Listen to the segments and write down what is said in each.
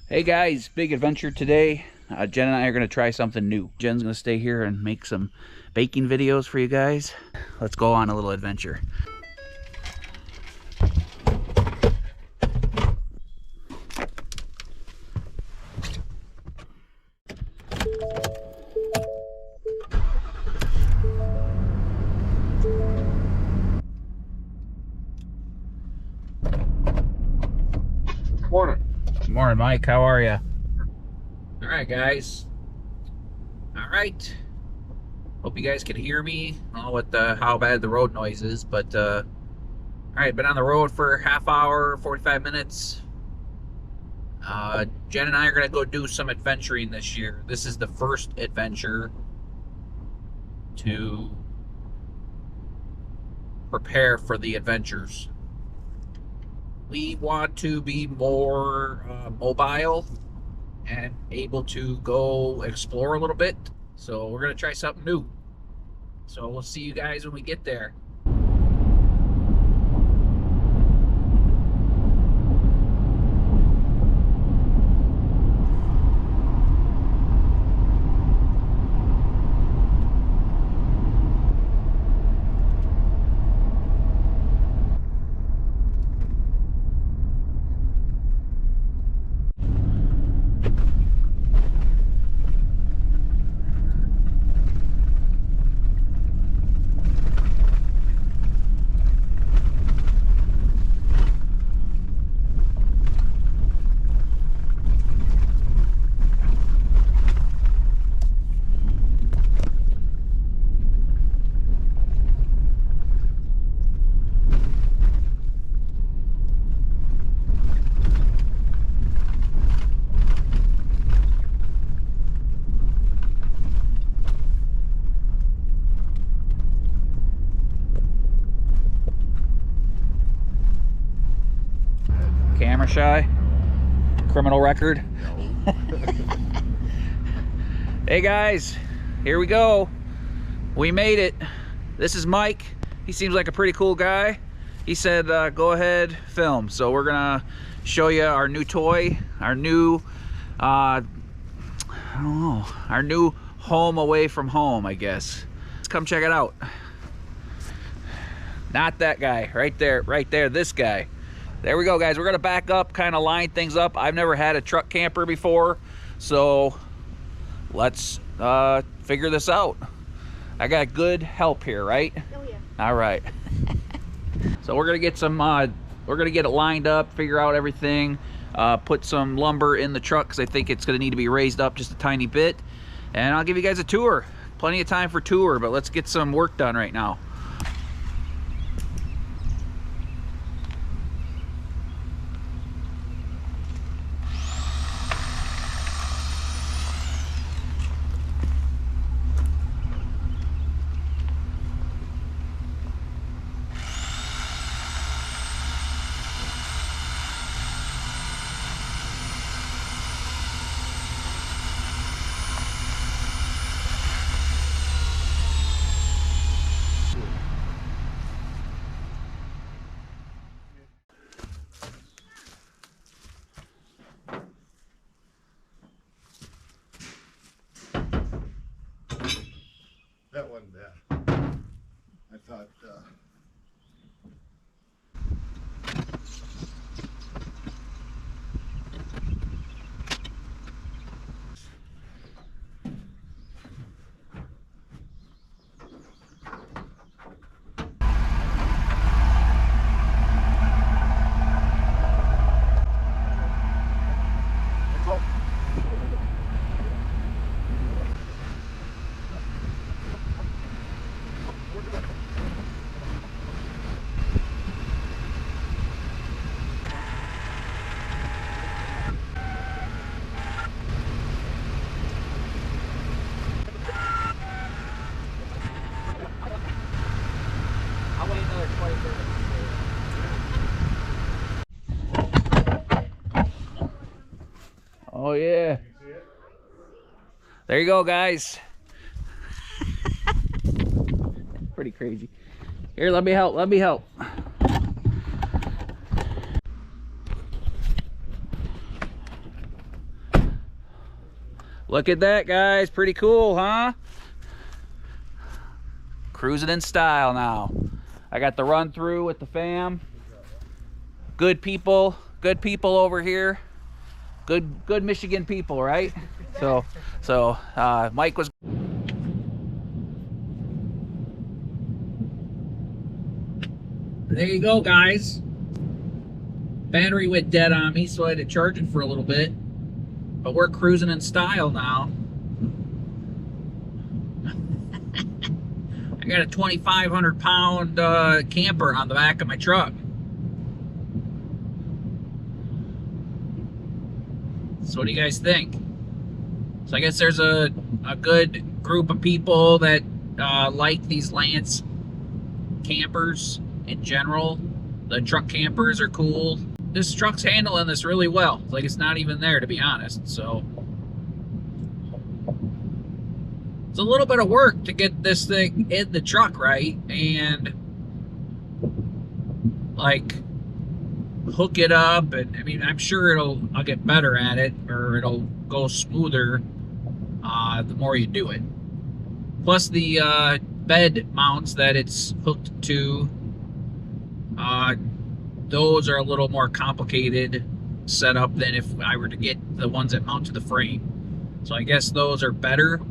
Hey guys, big adventure today. Jen and I are going to try something new. Jen's going to stay here and make some baking videos for you guys. Let's go on a little adventure. Morning. Morning, Mike. How are you? All right, guys. All right. Hope you guys can hear me. I don't know what how bad the road noise is, but all right, been on the road for half hour, 45 minutes. Jen and I are gonna go do some adventuring this year. This is the first adventure to prepare for the adventures. We want to be more mobile and able to go explore a little bit. So we're gonna try something new. So we'll see you guys when we get there. Camera shy? Criminal record? No. Hey guys, here we go. We made it. This is Mike. He seems like a pretty cool guy. He said go ahead, film. So we're gonna show you our new toy, our new I don't know, our new home away from home, I guess. Let's come check it out. Not that guy, right there, this guy. There we go, guys. We're gonna back up, kind of line things up. I've never had a truck camper before, so let's figure this out. I got good help here, right? Oh yeah. All right. So we're gonna get some we're gonna get it lined up, figure out everything, put some lumber in the truck because I think it's gonna need to be raised up just a tiny bit, and I'll give you guys a tour. Plenty of time for tour, but let's get some work done right now. That wasn't bad. I thought, I'll wait another 20 minutes. Oh yeah. There you go, guys. Pretty crazy. Here, let me help. Look at that, guys. Pretty cool, huh? Cruising in style now. I got the run through with the fam. Good people over here. Good Michigan people, right? So Mike was. There you go, guys. Battery went dead on me, so I had to charge it for a little bit. But we're cruising in style now. I got a 2,500 pound camper on the back of my truck. So what do you guys think? So I guess there's a good group of people that like these Lance campers in general. The truck campers are cool. This truck's handling this really well. Like it's not even there, to be honest. So it's a little bit of work to get this thing in the truck, right? And like hook it up, and I mean, I'm sure I'll get better at it, or it'll go smoother the more you do it. Plus the bed mounts that it's hooked to, those are a little more complicated setup than if I were to get the ones that mount to the frame. So I guess those are better.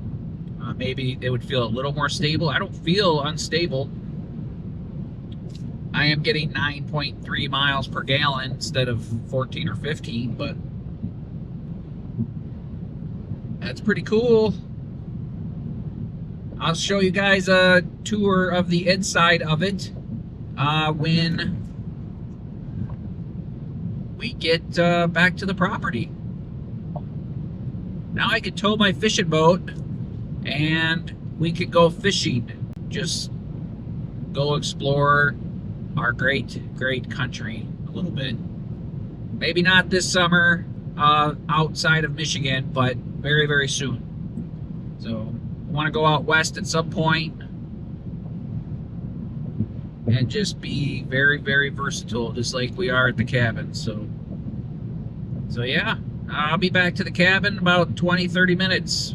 Maybe they would feel a little more stable. I don't feel unstable. I am getting 9.3 miles per gallon instead of 14 or 15, but that's pretty cool. I'll show you guys a tour of the inside of it when we get back to the property. Now I could tow my fishing boat and we could go fishing. Just go explore our great country a little bit. Maybe not this summer outside of Michigan, but very soon. So I want to go out west at some point and just be very versatile, just like we are at the cabin. So yeah, I'll be back to the cabin in about 20-30 minutes.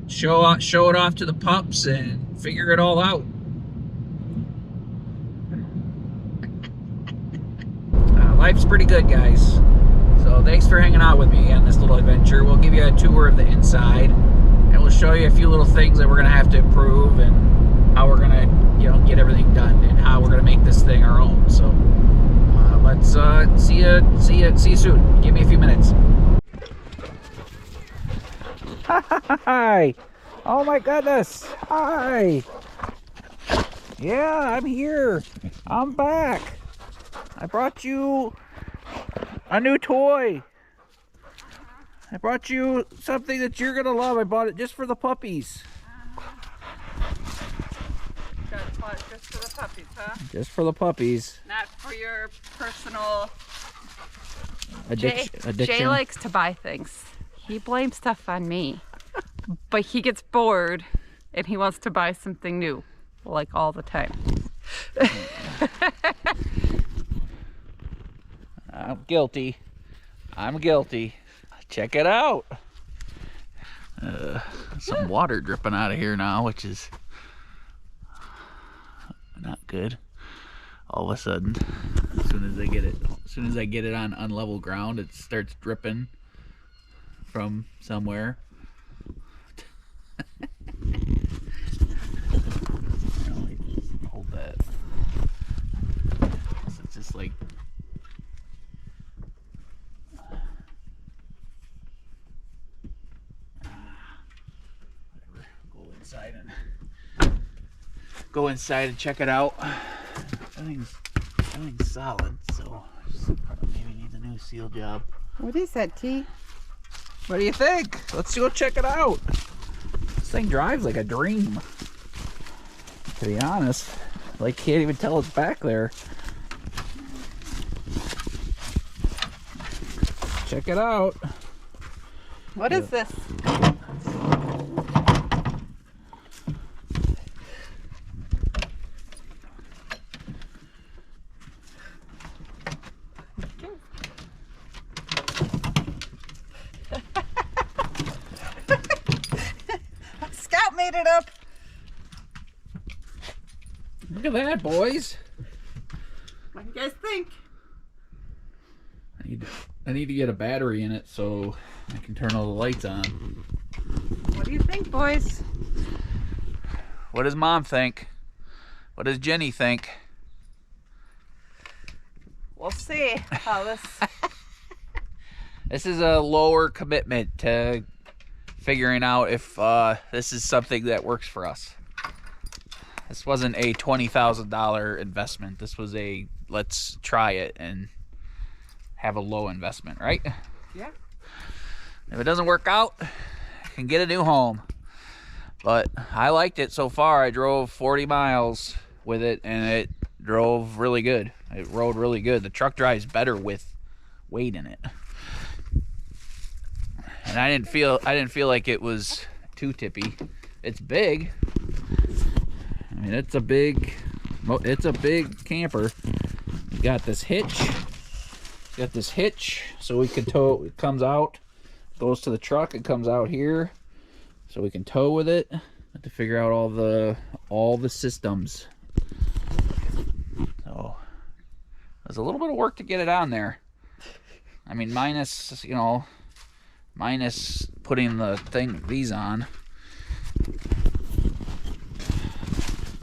Show it off to the pups and figure it all out. Life's pretty good, guys. So thanks for hanging out with me on this little adventure. We'll give you a tour of the inside, and we'll show you a few little things that we're gonna have to improve, and how we're gonna, get everything done, and how we're gonna make this thing our own. So let's see you soon. Give me a few minutes. Hi. Oh my goodness. Hi. Yeah, I'm here. I'm back. I brought you a new toy. I brought you something that you're gonna love. I bought it just for the puppies. Just for the puppies, huh? Just for the puppies. Not for your personal addiction. Jay likes to buy things. He blames stuff on me. But he gets bored and he wants to buy something new, like all the time. I'm guilty. Check it out. Some water dripping out of here now, which is not good. All of a sudden, as soon as I get it on unlevel ground, it starts dripping from somewhere. Hold that. So it's just like whatever. Go inside and check it out. Everything's solid, so I just probably maybe need a new seal job. What is that, T? What do you think? Let's go check it out. This thing drives like a dream, to be honest. Like, can't even tell it's back there. Check it out. What is this? light it up. Look at that, boys. What do you guys think? I need to get a battery in it so I can turn all the lights on. What do you think, boys? What does Mom think? What does Jenny think? We'll see how this... This is a lower commitment to figuring out if this is something that works for us. This wasn't a $20,000 investment. This was a let's try it and have a low investment, right? Yeah. If it doesn't work out, I can get a new home. But I liked it so far. I drove 40 miles with it and it drove really good. It rode really good. The truck drives better with weight in it. And I didn't feel like it was too tippy. It's big. I mean, it's a big camper. You got this hitch. Got this hitch so we can tow. It comes out, goes to the truck. It comes out here, so we can tow with it. Have to figure out all the systems. So there's a little bit of work to get it on there. I mean, minus putting these on.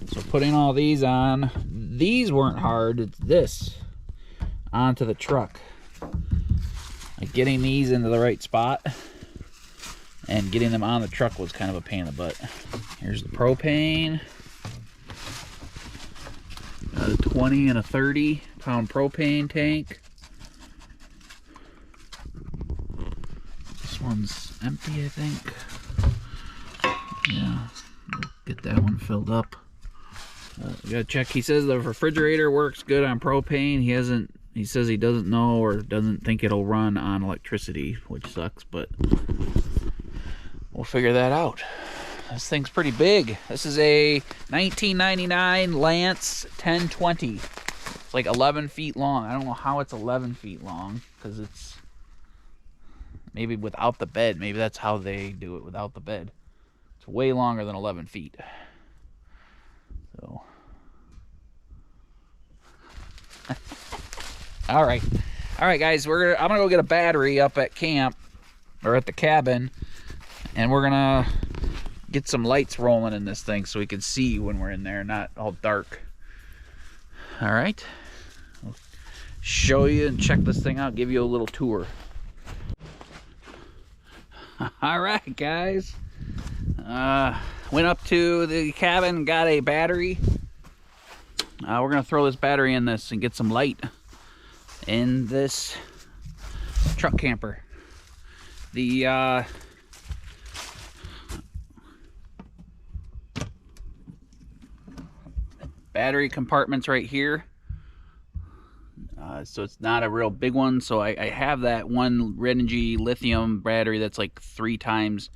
So putting all these on, these weren't hard. It's this onto the truck. Like getting these into the right spot and getting them on the truck was kind of a pain in the butt. Here's the propane. Got a 20 and a 30 pound propane tank. This one's empty, I think. Yeah, we'll get that one filled up. We gotta check. He says the refrigerator works good on propane. He says he doesn't know or doesn't think it'll run on electricity, which sucks, but we'll figure that out. This thing's pretty big. This is a 1999 Lance 1020. It's like 11 feet long. I don't know how it's 11 feet long, because it's maybe without the bed. Maybe that's how they do it, without the bed. It's way longer than 11 feet. So, all right, guys. I'm gonna go get a battery up at camp or at the cabin, and we're gonna get some lights rolling in this thing so we can see when we're in there, not all dark. All right, I'll show you and check this thing out. Give you a little tour. All right, guys. Went up to the cabin, got a battery. We're gonna throw this battery in this and get some light in this truck camper. The battery compartment's right here. So it's not a real big one. So I have that one Renogy lithium battery that's like 3 times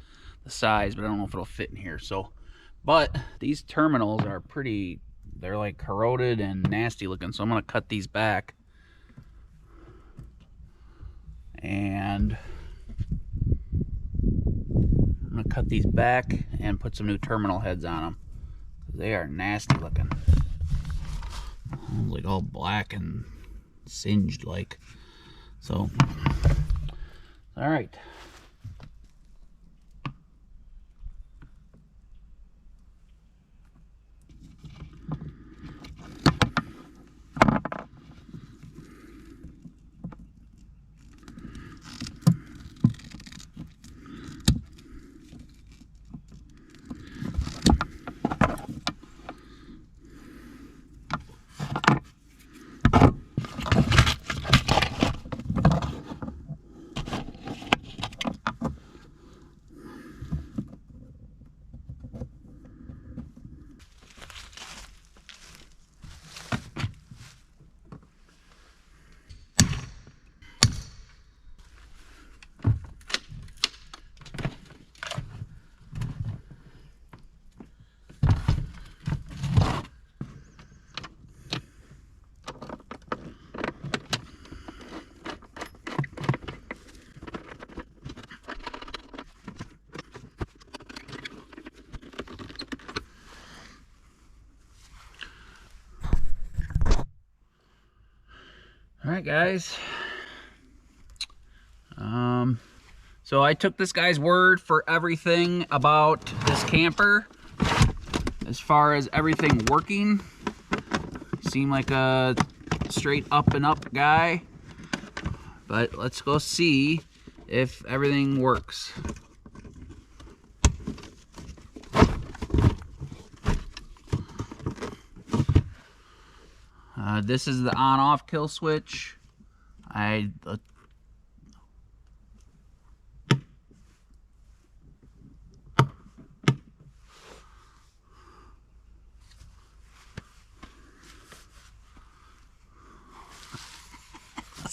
the size, but I don't know if it'll fit in here. So, but these terminals are pretty, they're like corroded and nasty looking. So I'm gonna cut these back. And I'm gonna cut these back and put some new terminal heads on them. They are nasty looking. Like all black and singed like. So, all right. right, guys. So I took this guy's word for everything about this camper. As far as everything working, seemed like a straight up and up guy. But let's go see if everything works. This is the on-off kill switch. Let's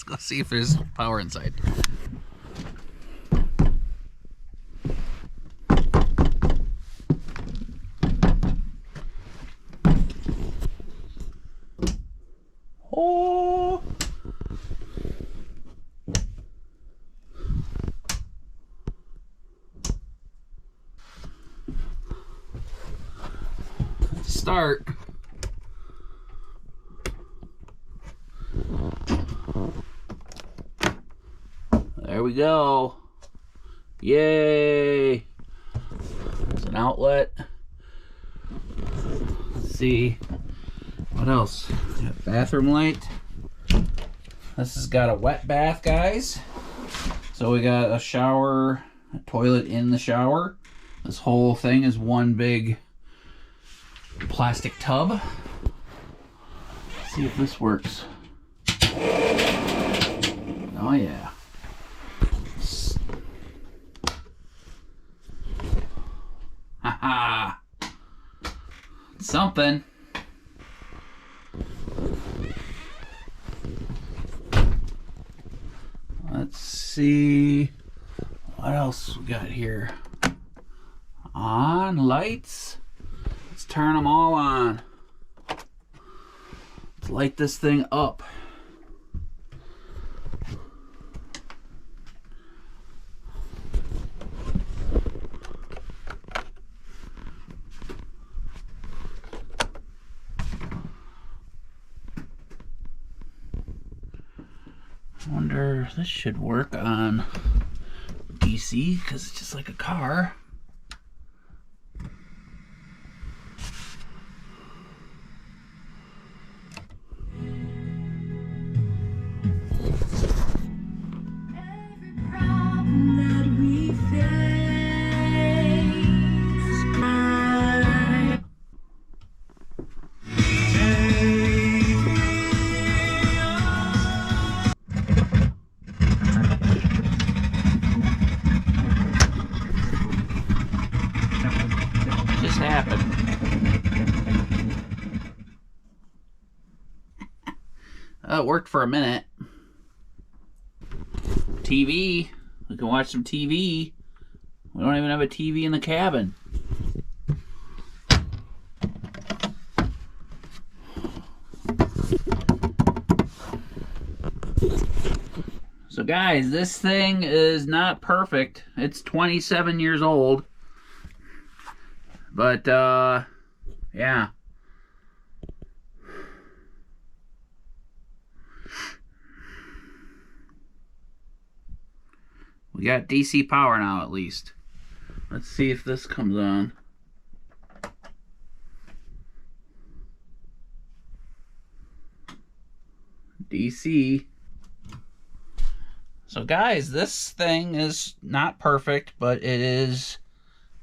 go see if there's power inside. Oh! Let's start. There we go. Yay! There's an outlet. Let's see. What else? We got bathroom light. This has got a wet bath, guys. So we got a shower, a toilet in the shower. This whole thing is one big plastic tub. Let's see if this works. Oh yeah. Haha. Something. Let's see what else we got here. On lights. Let's turn them all on. Let's light this thing up. I wonder if this should work on DC because it's just like a car. Happened. It worked for a minute. TV. We can watch some TV. We don't even have a TV in the cabin. So guys, this thing is not perfect. It's 27 years old. But, yeah. We got DC power now, at least. Let's see if this comes on. DC. So, guys, this thing is not perfect, but it is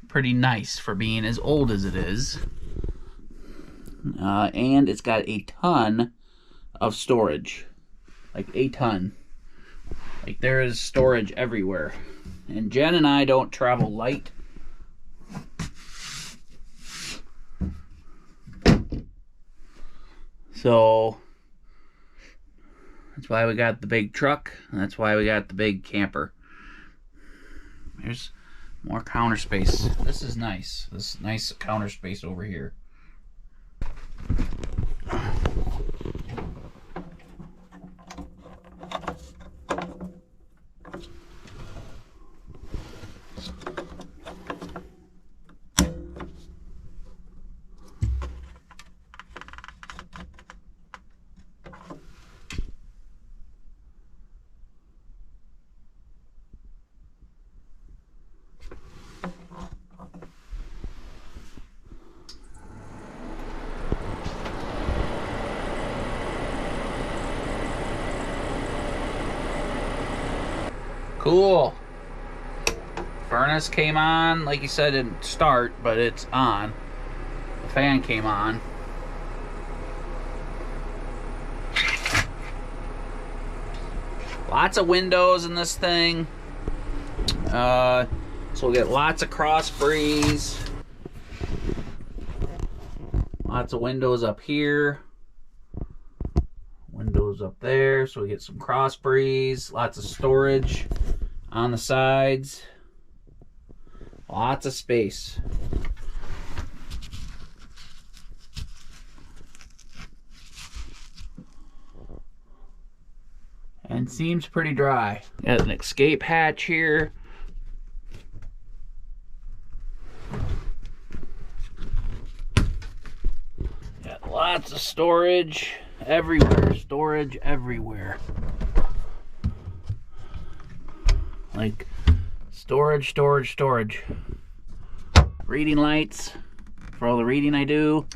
pretty nice for being as old as it is. And it's got a ton of storage. Like a ton. Like there is storage everywhere. And Jen and I don't travel light. So that's why we got the big truck. And that's why we got the big camper. There's more counter space. This is nice. This is nice counter space over here. Cool. Furnace came on. Like you said, it didn't start, but it's on. The fan came on. Lots of windows in this thing. So we'll get lots of cross breeze. Lots of windows up here. Windows up there, so we get some cross breeze. Lots of storage on the sides. Lots of space. And seems pretty dry. Got an escape hatch here. Got lots of storage everywhere. Storage everywhere. Like storage, storage, storage. Reading lights for all the reading I do.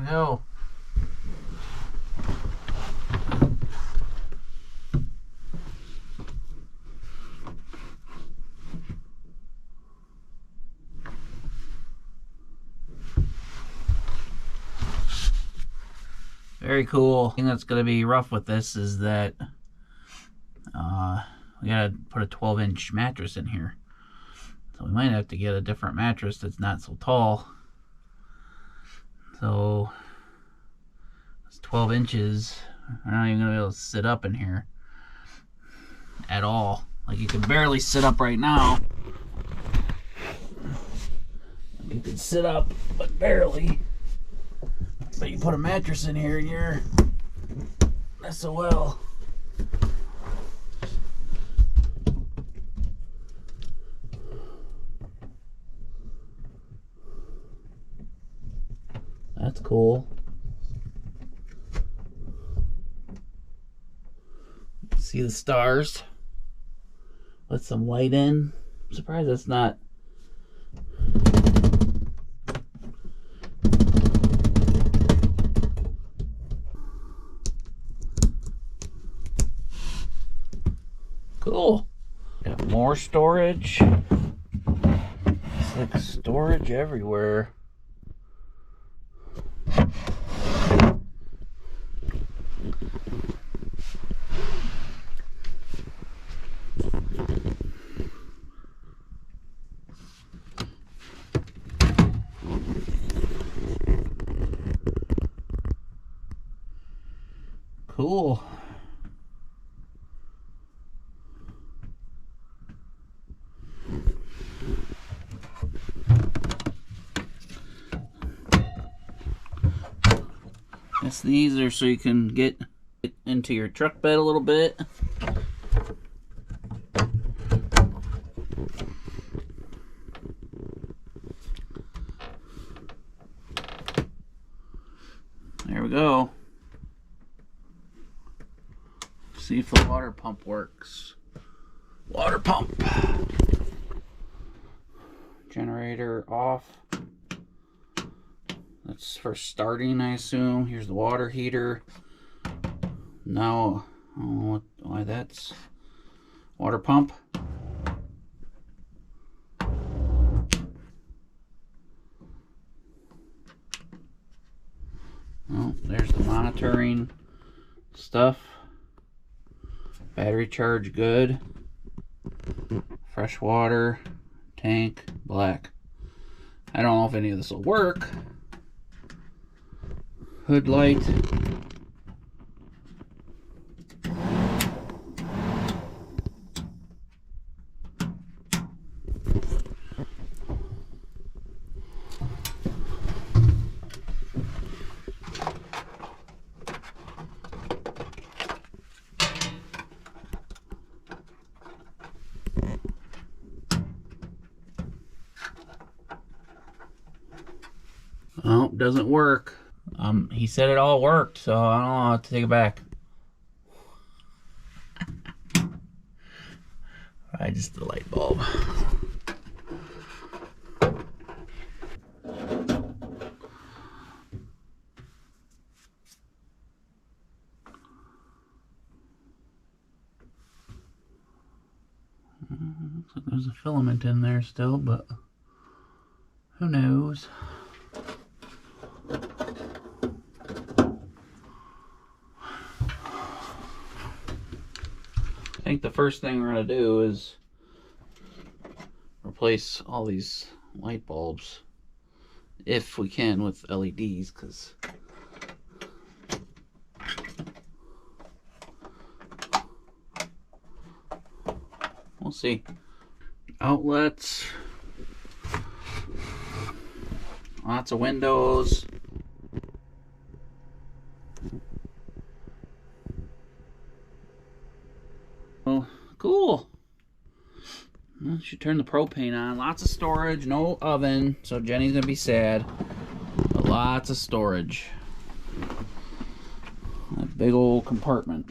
Go. Very cool. The thing that's going to be rough with this is that we got to put a 12-inch mattress in here. So we might have to get a different mattress that's not so tall. So it's 12 inches. I'm not even gonna be able to sit up in here at all. Like, you can barely sit up right now. You can sit up, but barely. But you put a mattress in here and you're SOL. That's cool. See the stars. Let some light in. I'm surprised that's not. Cool. Got more storage. It's like storage everywhere. Cool. Guess these are so you can get into your truck bed a little bit. There we go. See if the water pump works. Water pump. Generator off. That's for starting, I assume. Here's the water heater. Now, I don't know why that's water pump. Oh, there's the monitoring stuff. Battery charge good. Fresh water. Tank black. I don't know if any of this will work. Hood light. Nope, doesn't work. He said it all worked, so I don't know how to take it back. I just the light bulb. Looks like there's a filament in there still, but who knows? I think the first thing we're going to do is replace all these light bulbs, if we can, with LEDs, because we'll see. Outlets, lots of windows. Well, cool. Well, should turn the propane on. Lots of storage, no oven, so Jenny's gonna be sad. But lots of storage. That big old compartment.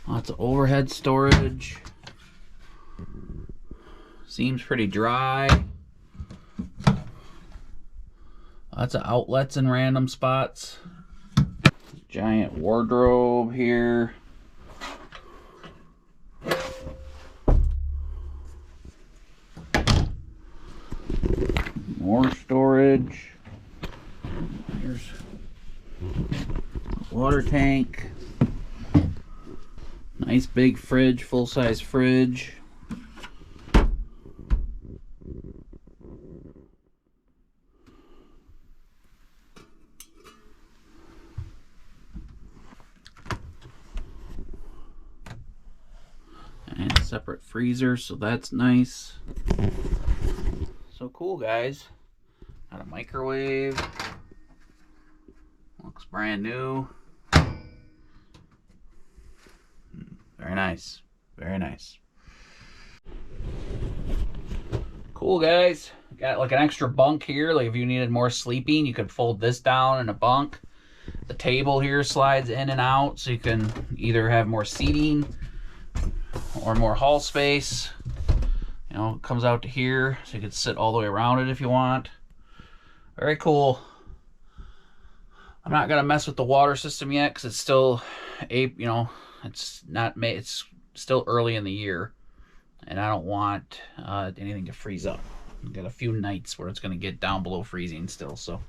Lots of overhead storage. Seems pretty dry. Lots of outlets in random spots. Giant wardrobe here. More storage. Here's water tank. Nice big fridge, full-size fridge. And a separate freezer, so that's nice. So cool, guys. Got a microwave. Looks brand new. Very nice. Very nice. Cool, guys. Got like an extra bunk here. Like if you needed more sleeping, you could fold this down in a bunk. The table here slides in and out, so you can either have more seating or more hall space. You know, it comes out to here, so you can sit all the way around it if you want. Very cool. I'm not gonna mess with the water system yet because it's still, it's still early in the year, and I don't want anything to freeze up. We've got a few nights where it's gonna get down below freezing still. So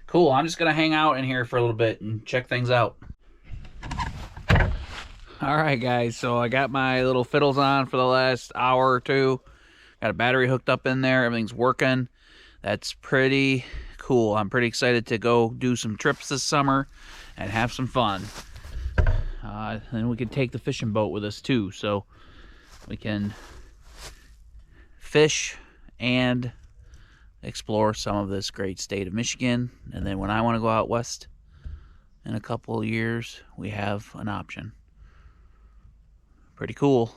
cool. I'm just gonna hang out in here for a little bit and check things out. All right, guys, so I got my little fiddles on for the last hour or two. Got a battery hooked up in there. Everything's working. That's pretty cool. I'm pretty excited to go do some trips this summer and have some fun. And we can take the fishing boat with us too, so we can fish and explore some of this great state of Michigan. And then when I want to go out west in a couple of years, we have an option. Pretty cool.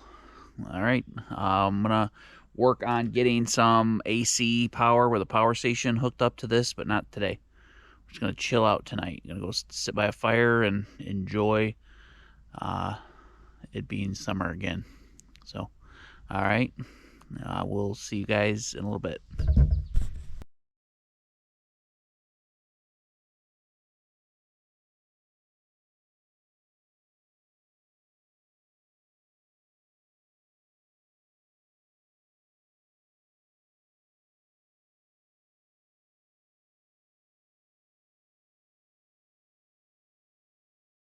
All right, I'm gonna work on getting some AC power with a power station hooked up to this, but not today. We're just gonna chill out tonight. Gonna go sit by a fire and enjoy it being summer again. So, all right, we'll see you guys in a little bit.